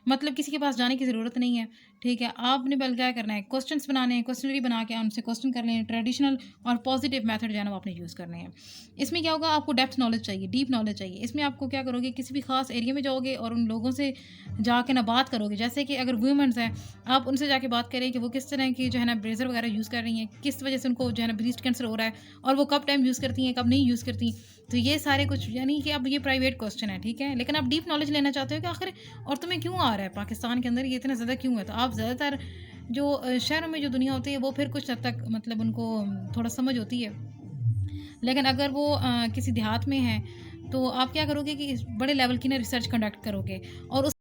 मतलब किसी के पास जाने की ज़रूरत नहीं है, ठीक है। आपने बल्कि क्या करना है, क्वेश्चंस बनाने हैं, क्वेश्चनरी बना के उनसे क्वेश्चन कर लें। ट्रेडिशनल और पॉजिटिव मेथड जो है ना वो आपने यूज़ करने हैं। इसमें क्या होगा, आपको डेप्थ नॉलेज चाहिए, डीप नॉलेज चाहिए। इसमें आपको क्या करोगे, किसी भी खास एरिया में जाओगे और उन लोगों से जाके ना बात करोगे। जैसे कि अगर वुमेन्स हैं, आप उनसे जाके बात करें कि वो किस तरह की जो है ना ब्रेजर वगैरह यूज़ कर रही हैं, किस वजह से उनको जो है ना ब्रेस्ट कैंसर हो रहा है, और वो कब टाइम यूज़ करती हैं, कब नहीं यूज़ करती। तो ये सारे कुछ, यानी कि अब ये प्राइवेट क्वेश्चन है, ठीक है। लेकिन आप डीप नॉलेज लेना चाहते हो कि आखिर औरतों में क्यों आ रहा है, पाकिस्तान के अंदर ये इतना ज़्यादा क्यों है। तो आप ज़्यादातर जो शहरों में जो दुनिया होती है वो फिर कुछ हद तक मतलब उनको थोड़ा समझ होती है। लेकिन अगर वो किसी देहात में है, तो आप क्या करोगे कि बड़े लेवल की ना रिसर्च कंडक्ट करोगे, और उस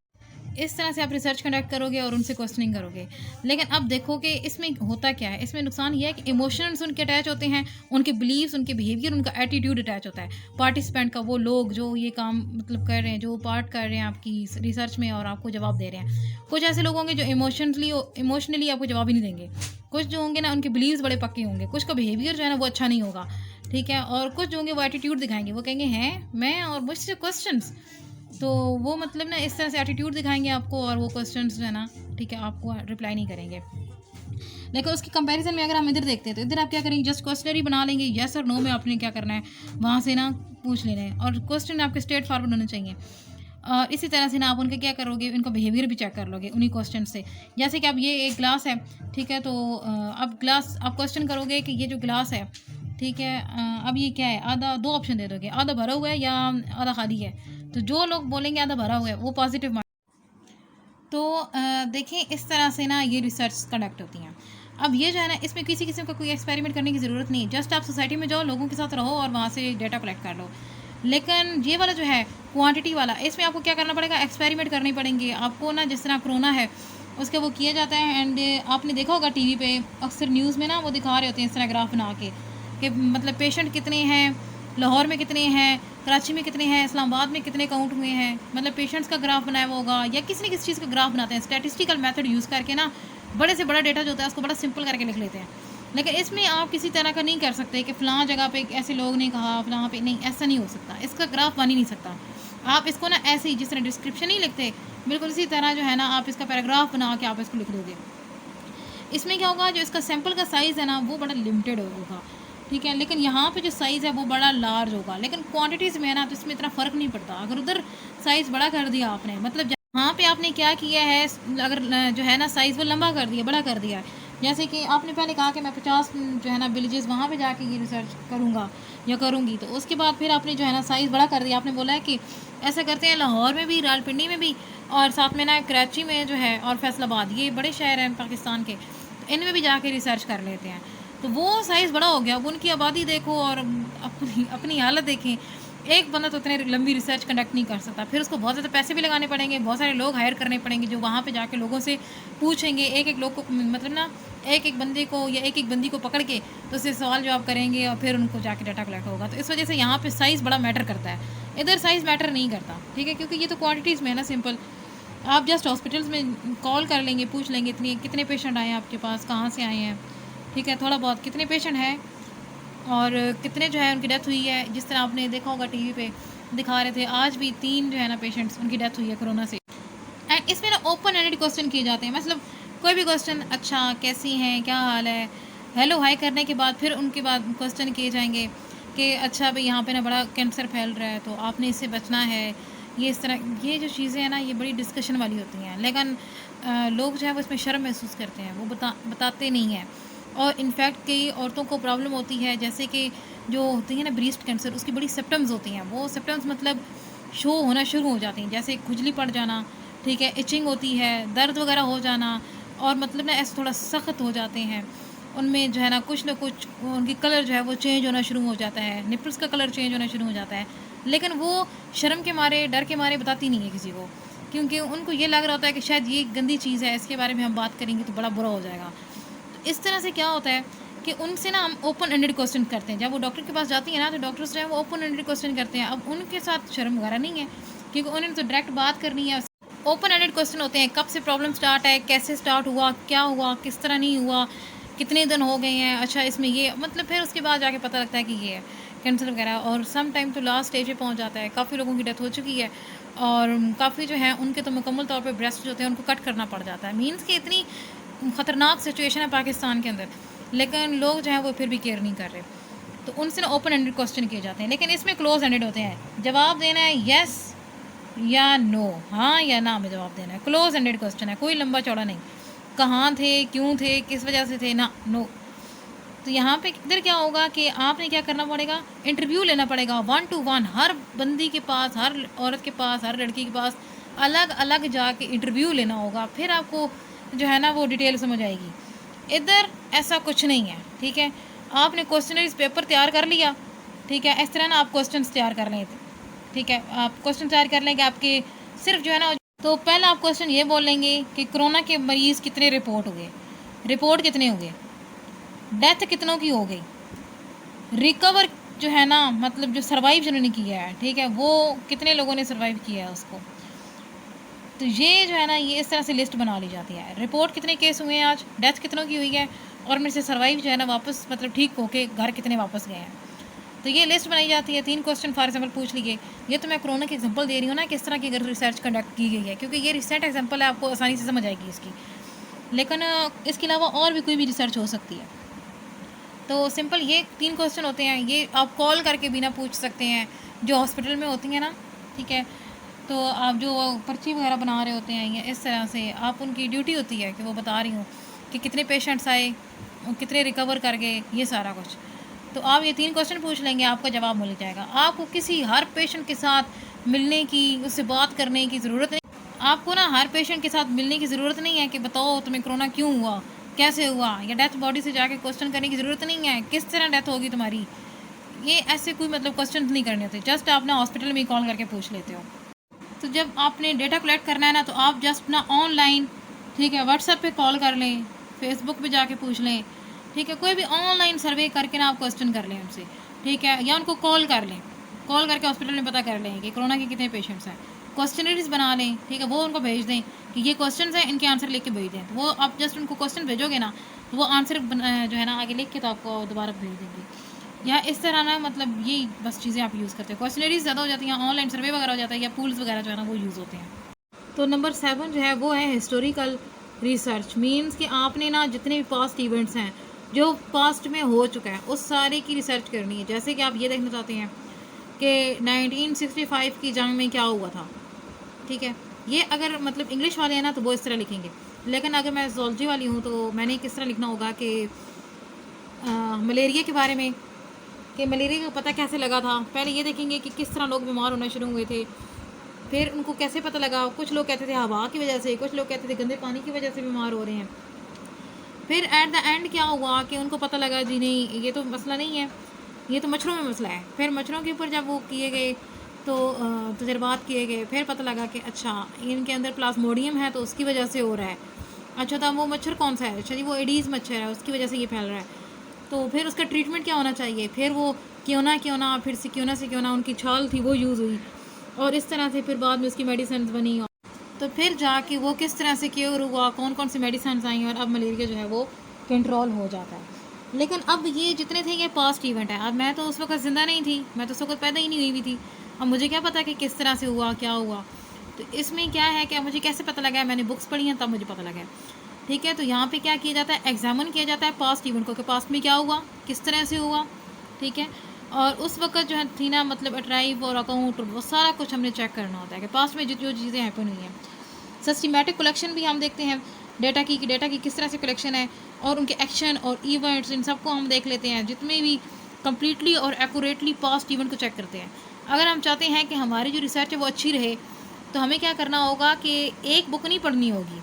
इस तरह से आप रिसर्च कंडक्ट करोगे और उनसे क्वेश्चनिंग करोगे। लेकिन अब देखो कि इसमें होता क्या है, इसमें नुकसान ये है कि इमोशंस उनके अटैच होते हैं, उनके बिलीव्स, उनके बिहेवियर, उनका एटीट्यूड अटैच होता है पार्टिसिपेंट का। वो लोग जो ये काम मतलब कर रहे हैं, जो पार्ट कर रहे हैं आपकी रिसर्च में और आपको जवाब दे रहे हैं। कुछ ऐसे लोग होंगे जो इमोशनली आपको जवाब ही नहीं देंगे। कुछ जो होंगे ना, उनके बिलीव्स बड़े पक्के होंगे, कुछ का बिहेवियर जो है ना वो अच्छा नहीं होगा, ठीक है। और कुछ जो होंगे वो एटीट्यूड दिखाएंगे, वो कहेंगे हैं मैं और मुझसे क्वेश्चंस। तो वो मतलब ना इस तरह से एटीट्यूड दिखाएंगे आपको, और वो क्वेश्चंस जो है ना, ठीक है, आपको रिप्लाई नहीं करेंगे। लेकिन उसकी कंपैरिजन में अगर हम इधर देखते हैं, तो इधर आप क्या करेंगे, जस्ट क्वेश्चनरी बना लेंगे, यस और नो में आपने क्या करना है, वहाँ से ना पूछ लेना है, और क्वेश्चन आपके स्ट्रेट फॉरवर्ड होने चाहिए। और इसी तरह से ना आप उनका क्या करोगे, उनका बिहेवियर भी चेक कर लोगे उन्हीं क्वेश्चन से। जैसे कि अब ये एक ग्लास है, ठीक है, तो अब ग्लास आप क्वेश्चन करोगे कि ये जो ग्लास है, ठीक है, अब ये क्या है, आधा, दो ऑप्शन दे दोगे, आधा भरा हुआ है या आधा खाली है। तो जो लोग बोलेंगे आधा भरा हुआ है वो पॉजिटिव। तो देखिए इस तरह से ना ये रिसर्च कंडक्ट होती हैं। अब ये जो है ना, इसमें किसी किस्म का कोई एक्सपेरिमेंट करने की ज़रूरत नहीं है। जस्ट आप सोसाइटी में जाओ, लोगों के साथ रहो और वहाँ से डेटा कलेक्ट कर लो। लेकिन ये वाला जो है क्वांटिटी वाला, इसमें आपको क्या करना पड़ेगा, एक्सपेरिमेंट करने पड़ेंगे आपको ना। जिस तरह कोरोना है उसका वो किया जाता है, एंड आपने देखा होगा टीवी पे अक्सर न्यूज़ में ना वो दिखा रहे होते हैं इस तरह ग्राफ बना के कि मतलब पेशेंट कितने हैं, लाहौर में कितने हैं, कराची में कितने हैं, इस्लामाबाद में कितने काउंट हुए हैं। मतलब पेशेंट्स का ग्राफ बनाया हुआ होगा, या किसी न किसी चीज़ का ग्राफ बनाते हैं स्टैटिस्टिकल मेथड यूज़ करके ना। बड़े से बड़ा डेटा जो होता है उसको बड़ा सिंपल करके लिख लेते हैं। लेकिन इसमें आप किसी तरह का नहीं कर सकते कि फ़लाँ जगह पे ऐसे लोग ने कहा, फ़लाँ पे नहीं, ऐसा नहीं हो सकता। इसका ग्राफ बन ही नहीं सकता। आप इसको ना ऐसे ही जिस तरह डिस्क्रिप्शन ही लिखते, बिल्कुल इसी तरह जो है ना आप इसका पैराग्राफ बना के आप इसको लिख दोगे। इसमें क्या होगा, जो इसका सैंपल का साइज़ है ना वो बड़ा लिमिटेड होगा, ठीक है। लेकिन यहाँ पे जो साइज़ है वो बड़ा लार्ज होगा। लेकिन क्वांटिटीज़ में है ना, तो इसमें इतना फ़र्क नहीं पड़ता। अगर उधर साइज़ बड़ा कर दिया आपने, मतलब जहाँ पे आपने क्या किया है, अगर जो है ना साइज़ वो लंबा कर दिया, बड़ा कर दिया है। जैसे कि आपने पहले कहा कि मैं 50 जो है ना विलेजेस वहाँ पे जाके ये रिसर्च करूँगा या करूँगी, तो उसके बाद फिर आपने जो है ना साइज़ बड़ा कर दिया। आपने बोला है कि ऐसा करते हैं लाहौर में भी, रावलपिंडी में भी, और साथ में ना कराची में जो है, और फैसलाबाद, ये बड़े शहर हैं पाकिस्तान के, तो इनमें भी जाके रिसर्च कर लेते हैं। तो वो साइज़ बड़ा हो गया। अब उनकी आबादी देखो और अपनी अपनी हालत देखें। एक बंदा तो इतने लंबी रिसर्च कंडक्ट नहीं कर सकता। फिर उसको बहुत ज़्यादा पैसे भी लगाने पड़ेंगे, बहुत सारे लोग हायर करने पड़ेंगे जो वहाँ पे जाके लोगों से पूछेंगे। एक-एक लोग को मतलब ना एक-एक बंदे को या एक-एक बंदी को पकड़ के तो उससे सवाल जवाब करेंगे और फिर उनको जाके डाटा कलेक्ट होगा। तो इस वजह से यहाँ पे साइज़ बड़ा मैटर करता है। इधर साइज़ मैटर नहीं करता, ठीक है, क्योंकि ये तो क्वांटिटीज़ में है ना सिंपल। आप जस्ट हॉस्पिटल्स में कॉल कर लेंगे, पूछ लेंगे इतनी कितने पेशेंट आए हैं आपके पास, कहाँ से आए हैं, ठीक है, थोड़ा बहुत कितने पेशेंट हैं और कितने जो है उनकी डेथ हुई है। जिस तरह आपने देखा होगा टीवी पे दिखा रहे थे, आज भी 3 जो है ना पेशेंट्स उनकी डेथ हुई है कोरोना से। एंड इसमें ना ओपन एंडेड क्वेश्चन किए जाते हैं। मतलब कोई भी क्वेश्चन, अच्छा कैसी हैं, क्या हाल है, हेलो हाई करने के बाद फिर उनके बाद क्वेश्चन किए जाएंगे कि अच्छा भाई यहाँ पे ना बड़ा कैंसर फैल रहा है तो आपने इससे बचना है। ये इस तरह ये जो चीज़ें हैं ना ये बड़ी डिस्कशन वाली होती हैं। लेकिन लोग जो है वो इसमें शर्म महसूस करते हैं, वो बताते नहीं हैं। और इनफैक्ट कई औरतों को प्रॉब्लम होती है, जैसे कि जो होती है ना ब्रेस्ट कैंसर, उसकी बड़ी सिम्टम्स होती हैं। वो सिम्टम्स मतलब शो होना शुरू हो जाती हैं, जैसे खुजली पड़ जाना, ठीक है, इचिंग होती है, दर्द वगैरह हो जाना, और मतलब ना ऐसे थोड़ा सख्त हो जाते हैं। उनमें जो है ना कुछ उनकी कलर जो है वो चेंज होना शुरू हो जाता है, निपल्स का कलर चेंज होना शुरू हो जाता है। लेकिन वो शर्म के मारे, डर के मारे बताती नहीं है किसी को, क्योंकि उनको ये लग रहा होता है कि शायद ये गंदी चीज़ है, इसके बारे में हम बात करेंगे तो बड़ा बुरा हो जाएगा। तो इस तरह से क्या होता है कि उनसे ना हम ओपन एंडेड क्वेश्चन करते हैं। जब वो डॉक्टर के पास जाती है ना, तो डॉक्टर्स जो है वो ओपन एंडेड क्वेश्चन करते हैं। अब उनके साथ शर्म वगैरह नहीं है, क्योंकि उन्होंने तो डायरेक्ट बात करनी है। ओपन एंडेड क्वेश्चन होते हैं, कब से प्रॉब्लम स्टार्ट है, कैसे स्टार्ट हुआ, क्या हुआ, किस तरह नहीं हुआ, कितने दिन हो गए हैं, अच्छा इसमें ये मतलब, फिर उसके बाद जाके पता लगता है कि ये है कैंसर वगैरह। और सम टाइम तो लास्ट स्टेज पे पहुंच जाता है, काफ़ी लोगों की डेथ हो चुकी है और काफ़ी जो है उनके तो मुकम्मल तौर पे ब्रेस्ट जो होते हैं उनको कट करना पड़ जाता है। मीन्स कि इतनी ख़तरनाक सिचुएशन है पाकिस्तान के अंदर, लेकिन लोग जो है वो फिर भी केयर नहीं कर रहे। तो उनसे ना ओपन एंडेड क्वेश्चन किए जाते हैं, लेकिन इसमें क्लोज एंडेड होते हैं। जवाब देना है येस या नो, हाँ या ना में जवाब देना है। क्लोज एंडेड क्वेश्चन है, कोई लंबा चौड़ा नहीं, कहाँ थे, क्यों थे, किस वजह से थे, ना, नो। तो यहाँ पे इधर क्या होगा कि आपने क्या करना पड़ेगा, इंटरव्यू लेना पड़ेगा 1 to 1, हर बंदी के पास, हर औरत के पास, हर लड़की के पास अलग अलग जाके इंटरव्यू लेना होगा, फिर आपको जो है ना वो डिटेल समझ आएगी। इधर ऐसा कुछ नहीं है, ठीक है। आपने क्वेश्चनरीज पेपर तैयार कर लिया, ठीक है, इस तरह ना आप क्वेश्चन तैयार कर लें, ठीक है, आप क्वेश्चन तैयार कर लेंगे आपके सिर्फ जो है ना। तो पहले आप क्वेश्चन ये बोलेंगे कि कोरोना के मरीज़ कितने रिपोर्ट हुए, रिपोर्ट कितने हुए, डेथ कितनों की हो गई, रिकवर जो है ना मतलब जो सर्वाइव जिन्होंने किया है, ठीक है, वो कितने लोगों ने सर्वाइव किया है उसको। तो ये जो है ना ये इस तरह से लिस्ट बना ली जाती है, रिपोर्ट कितने केस हुए हैं आज, डेथ कितनों की हुई है, और मेरे से सर्वाइव जो है ना वापस मतलब ठीक होके घर कितने वापस गए हैं। तो ये लिस्ट बनाई जाती है। 3 क्वेश्चन फॉर एग्जाम्पल पूछ लिए। ये तो मैं कोरोना की एग्जांपल दे रही हूँ ना किस तरह की अगर रिसर्च कंडक्ट की गई है, क्योंकि ये रिसेंट एग्जांपल है, आपको आसानी से समझ आएगी इसकी। लेकिन इसके अलावा और भी कोई भी रिसर्च हो सकती है। तो सिंपल ये 3 क्वेश्चन होते हैं, ये आप कॉल करके भी ना पूछ सकते हैं जो हॉस्पिटल में होती हैं ना, ठीक है। तो आप जो पर्ची वगैरह बना रहे होते हैं, या इस तरह से आप उनकी ड्यूटी होती है कि वो बता रही हूँ कि कितने पेशेंट्स आए, कितने रिकवर कर गए, ये सारा कुछ। तो आप ये 3 क्वेश्चन पूछ लेंगे, आपका जवाब मिल जाएगा। आपको किसी हर पेशेंट के साथ मिलने की, उससे बात करने की ज़रूरत नहीं। आपको ना हर पेशेंट के साथ मिलने की ज़रूरत नहीं है कि बताओ तुम्हें कोरोना क्यों हुआ, कैसे हुआ, या डेथ बॉडी से जाके क्वेश्चन करने की ज़रूरत नहीं है किस तरह डेथ होगी तुम्हारी। ये ऐसे कोई मतलब क्वेश्चन नहीं करने होते, जस्ट आप ना हॉस्पिटल में कॉल करके पूछ लेते हो। तो जब आपने डेटा कलेक्ट करना है ना, तो आप जस्ट ना ऑनलाइन, ठीक है, व्हाट्सएप पे कॉल कर लें, फेसबुक पे जाके पूछ लें, ठीक है, कोई भी ऑनलाइन सर्वे करके ना आप क्वेश्चन कर लें उनसे, ठीक है, या उनको कॉल कर लें, कॉल करके हॉस्पिटल में पता कर लें कि कोरोना के कितने पेशेंट्स हैं, क्वेश्चनरीज बना लें, ठीक है, वो उनको भेज दें कि ये क्वेश्चन हैं, इनके आंसर लिख के भेज दें। तो वो आप जस्ट उनको क्वेश्चन भेजोगे ना, तो वो आंसर जो है ना आगे लिख के तो आपको दोबारा भेज देंगे। या इस तरह ना मतलब ये बस चीज़ें आप यूज़ करते हो। क्वेश्चनरीज ज़्यादा हो जाती हैं, ऑनलाइन सर्वे वगैरह हो जाता है, या पूल्स वगैरह जो है ना वो यूज़ होते हैं। तो नंबर 7 जो है वो है हिस्टोरिकल रिसर्च। मीन्स कि आपने ना जितने भी पास्ट इवेंट्स हैं जो पास्ट में हो चुका है उस सारे की रिसर्च करनी है। जैसे कि आप ये देखना चाहते हैं कि 1965 की जंग में क्या हुआ था, ठीक है। ये अगर मतलब इंग्लिश वाले हैं ना तो वो इस तरह लिखेंगे, लेकिन अगर मैं ज़ूलॉजी वाली हूँ तो मैंने किस तरह लिखना होगा कि मलेरिया के बारे में, कि मलेरिया का पता कैसे लगा था। पहले ये देखेंगे कि किस तरह लोग बीमार होना शुरू हुए थे, फिर उनको कैसे पता लगा। कुछ लोग कहते थे हवा की वजह से, कुछ लोग कहते थे गंदे पानी की वजह से बीमार हो रहे हैं। फिर एट द एंड क्या हुआ कि उनको पता लगा जी नहीं ये तो मसला नहीं है, ये तो मच्छरों में मसला है। फिर मच्छरों के ऊपर जब वो किए गए तो तजर्बात किए गए, फिर पता लगा कि अच्छा इनके अंदर प्लाज्मोडियम है तो उसकी वजह से हो रहा है। अच्छा तो वो मच्छर कौन सा है, अच्छा जी वो एडीज़ मच्छर है, उसकी वजह से ये फैल रहा है। तो फिर उसका ट्रीटमेंट क्या होना चाहिए, फिर वो क्यों ना फिर से क्यों ना उनकी छाल थी वो यूज़ हुई, और इस तरह से फिर बाद में उसकी मेडिसिन बनी। तो फिर जाके वो किस तरह से क्योर हुआ, कौन कौन सी मेडिसिन आई, और अब मलेरिया जो है वो कंट्रोल हो जाता है। लेकिन अब ये जितने थे ये पास्ट इवेंट है। अब मैं तो उस वक्त ज़िंदा नहीं थी, मैं तो उस वक्त पैदा ही नहीं हुई भी थी। अब मुझे क्या पता कि किस तरह से हुआ, क्या हुआ। तो इसमें क्या है कि मुझे कैसे पता लगा है, मैंने बुक्स पढ़ी हैं तब मुझे पता लगा है, ठीक है। तो यहाँ पे क्या किया जाता है, एग्जामिन किया जाता है पास्ट इवेंट को कि पास्ट में क्या हुआ, किस तरह से हुआ, ठीक है। और उस वक्त जो है थी ना मतलब अट्राइव और अकाउंट वो सारा कुछ हमने चेक करना होता है कि पास्ट में जो जो चीज़ें हैपन हुई हैं। सिस्टमैटिक कलेक्शन भी हम देखते हैं डेटा की कि डेटा की किस तरह से कलेक्शन है, और उनके एक्शन और इवेंट्स इन सबको हम देख लेते हैं, जितने भी कम्प्लीटली और एक्यूरेटली पास्ट इवेंट को चेक करते हैं। अगर हम चाहते हैं कि हमारी जो रिसर्च है वो अच्छी रहे तो हमें क्या करना होगा कि एक बुक नहीं पढ़नी होगी।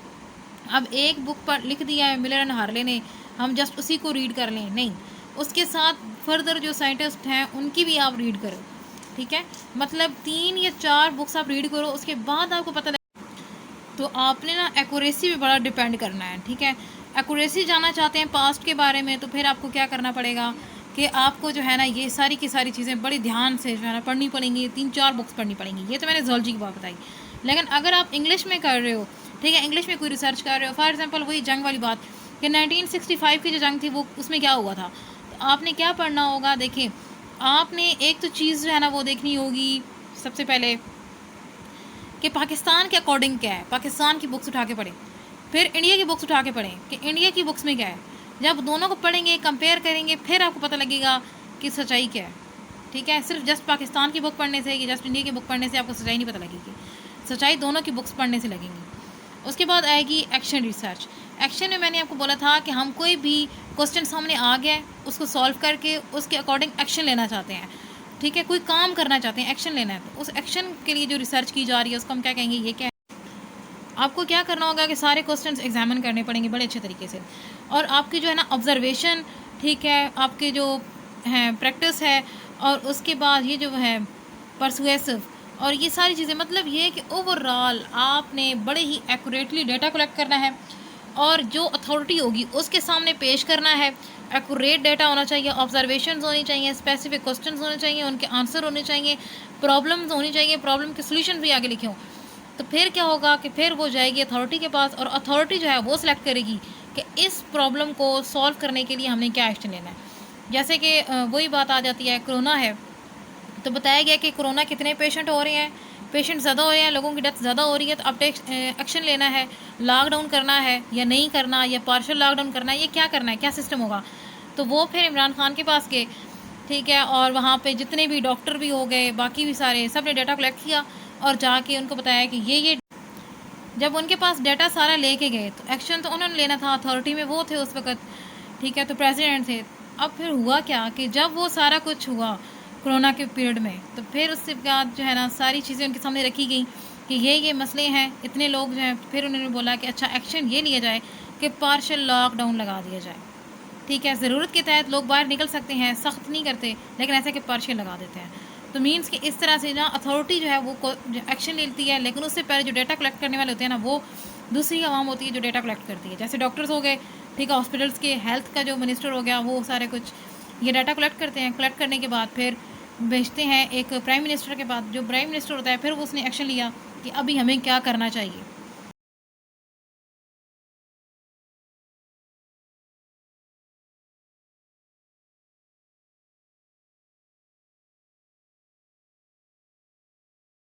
अब एक बुक पर लिख दिया है मिलर एंड हार्ले ने, हम जस्ट उसी को रीड कर लें, नहीं, उसके साथ फर्दर जो साइंटिस्ट हैं उनकी भी आप रीड करो, ठीक है। मतलब 3 या 4 बुक्स आप रीड करो, उसके बाद आपको पता तो आपने ना एक्यूरेसी पे बड़ा डिपेंड करना है, ठीक है। एक्यूरेसी जानना चाहते हैं पास्ट के बारे में तो फिर आपको क्या करना पड़ेगा कि आपको जो है ना ये सारी की सारी चीज़ें बड़ी ध्यान से जो है ना पढ़नी पड़ेंगी, 3-4 बुक्स पढ़नी पड़ेंगी। ये तो मैंने ज़ूलॉजी की बात बताई, लेकिन अगर आप इंग्लिश में कर रहे हो, ठीक है, इंग्लिश में कोई रिसर्च कर रहे हो, फॉर एग्जांपल वही जंग वाली बात कि 1965 की जो जंग थी वो उसमें क्या हुआ था, तो आपने क्या पढ़ना होगा। देखिए, आपने एक तो चीज़ जो है ना वो देखनी होगी सबसे पहले कि पाकिस्तान के अकॉर्डिंग क्या है, पाकिस्तान की बुक्स उठा के पढ़ें, फिर इंडिया की बुक्स उठा के पढ़ें कि इंडिया की बुक्स में क्या है। जब दोनों को पढ़ेंगे, कंपेयर करेंगे, फिर आपको पता लगेगा कि सच्चाई क्या है, ठीक है। सिर्फ जस्ट पाकिस्तान की बुक पढ़ने से या जस्ट इंडिया की बुक पढ़ने से आपको सच्चाई नहीं पता लगेगी, सच्चाई दोनों की बुक्स पढ़ने से लगेंगी। उसके बाद आएगी एक्शन रिसर्च। एक्शन में मैंने आपको बोला था कि हम कोई भी क्वेश्चन सामने आ गया है उसको सॉल्व करके उसके अकॉर्डिंग एक्शन लेना चाहते हैं, ठीक है, कोई काम करना चाहते हैं, एक्शन लेना है, तो उस एक्शन के लिए जो रिसर्च की जा रही है उसको हम क्या कहेंगे, ये क्या है। आपको क्या करना होगा कि सारे क्वेश्चंस एग्जामिन करने पड़ेंगे बड़े अच्छे तरीके से, और आपकी जो है ना ऑब्जर्वेशन, ठीक है, आपके जो हैं प्रैक्टिस है, और उसके बाद ये जो है परसुएसिव, और ये सारी चीज़ें, मतलब ये कि ओवरऑल आपने बड़े ही एक्यूरेटली डेटा कलेक्ट करना है और जो अथॉरिटी होगी उसके सामने पेश करना है। एक्यूरेट डेटा होना चाहिए, ऑब्जर्वेशंस होनी चाहिए, स्पेसिफिक क्वेश्चंस होने चाहिए, उनके आंसर होने चाहिए, प्रॉब्लम्स होनी चाहिए, प्रॉब्लम के सॉल्यूशन भी आगे लिखे हों। तो फिर क्या होगा कि फिर वो जाएगी अथॉरिटी के पास, और अथॉरिटी जो है वो सिलेक्ट करेगी कि इस प्रॉब्लम को सॉल्व करने के लिए हमने क्या एक्शन लेना है। जैसे कि वही बात आ जाती है, कोरोना है, तो बताया गया कि कोरोना कितने पेशेंट हो रहे हैं, पेशेंट ज़्यादा हो रहे हैं, लोगों की डेथ ज़्यादा हो रही है, तो अब एक्शन लेना है, लॉकडाउन करना है या नहीं करना, या पार्शियल लॉकडाउन करना है, ये क्या करना है, क्या सिस्टम होगा। तो वो फिर इमरान खान के पास गए, ठीक है, और वहाँ पे जितने भी डॉक्टर भी हो गए, बाकी भी सारे, सब ने डाटा कलेक्ट किया और जाके उनको बताया कि ये जब उनके पास डाटा सारा लेके गए तो एक्शन तो उन्होंने लेना था, अथॉरिटी में वो थे उस वक्त, ठीक है, तो प्रेसिडेंट थे। अब फिर हुआ क्या कि जब वो सारा कुछ हुआ कोरोना के पीरियड में, तो फिर उसके बाद जो है ना सारी चीज़ें उनके सामने रखी गई कि ये मसले हैं, इतने लोग जो हैं, फिर उन्होंने बोला कि अच्छा एक्शन ये लिया जाए कि पार्शियल लॉकडाउन लगा दिया जाए, ठीक है, ज़रूरत के तहत लोग बाहर निकल सकते हैं, सख्त नहीं करते, लेकिन ऐसे कि पार्शियल लगा देते हैं। तो मीन्स कि इस तरह से ना अथॉरिटी जो है वो एक्शन लेती है, लेकिन उससे पहले जो डाटा कलेक्ट करने वाले होते हैं ना वो दूसरी आवाम होती है जो डाटा कलेक्ट करती है, जैसे डॉक्टर्स हो गए, ठीक है, हॉस्पिटल्स के हेल्थ का जो मिनिस्टर हो गया, वो सारे कुछ ये डाटा कलेक्ट करते हैं। कलेक्ट करने के बाद फिर भेजते हैं एक प्राइम मिनिस्टर के पास, जो प्राइम मिनिस्टर होता है फिर वो उसने एक्शन लिया कि अभी हमें क्या करना चाहिए।